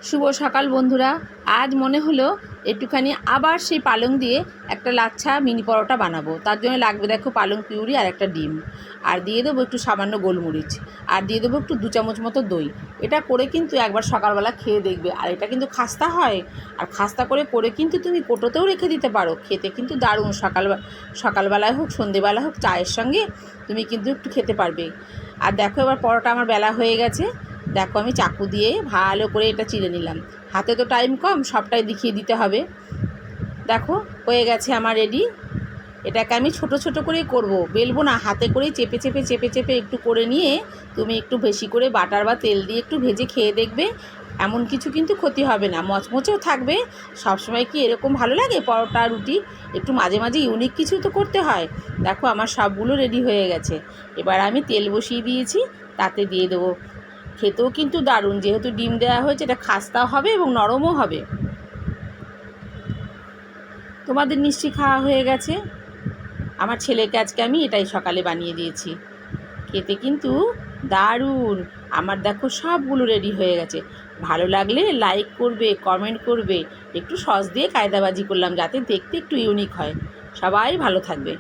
শুভ সকাল বন্ধুরা। আজ মনে হলো একটুখানি আবার সেই পালং দিয়ে একটা লাচ্ছা মিনি পরোটা বানাবো। তার জন্য লাগবে দেখো পালং পিউরি আর একটা ডিম, আর দিয়ে দেবো একটু সামান্য গোলমরিচ, আর দিয়ে দেবো একটু 2 চামচ মতো দই। এটা করে কিন্তু একবার সকালবেলা খেয়ে দেখবে। আর এটা কিন্তু খাস্তা হয়, আর খাস্তা করে কিন্তু তুমি কোটোতেও রেখে দিতে পারো। খেতে কিন্তু দারুণ। সকালবেলায় হোক সন্ধেবেলা হোক চায়ের সঙ্গে তুমি কিন্তু একটু খেতে পারবে। আর দেখো এবার পরোটা আমার বেলা হয়ে গেছে। দেখো আমি চাকু দিয়ে ভালো করে এটা চিড়ে নিলাম। হাতে তো টাইম কম, সবটাই দেখিয়ে দিতে হবে। দেখো হয়ে গেছে আমার রেডি। এটাকে আমি ছোট ছোট করেই করব, বেলবো না, হাতে করেই চেপে একটু করে নিয়ে তুমি একটু বেশি করে বাটার বা তেল দিয়ে একটু ভেজে খেয়ে দেখবে। এমন কিছু কিন্তু ক্ষতি হবে না, মচমচেও থাকবে। সবসময় কি এরকম ভালো লাগে পরোটা রুটি? একটু মাঝে মাঝে ইউনিক কিছু তো করতে হয়। দেখো আমার সবগুলো রেডি হয়ে গেছে। এবার আমি তেল বসিয়ে দিয়েছি, তাতে দিয়ে দেবো। খেতেও কিন্তু দারুণ, যেহেতু ডিম দেওয়া হয়েছে এটা খাস্তাও হবে এবং নরমও হবে। তোমাদের নিশ্চয়ই খাওয়া হয়ে গেছে। আমার ছেলেকে আজকে আমি এটাই সকালে বানিয়ে দিয়েছি। খেতে কিন্তু দারুণ। আমার দেখো সবগুলো রেডি হয়ে গেছে। ভালো লাগলে লাইক করবে, কমেন্ট করবে। একটু সস দিয়ে কায়দাবাজি করলাম যাতে দেখতে একটু ইউনিক হয়। সবাই ভালো থাকবে।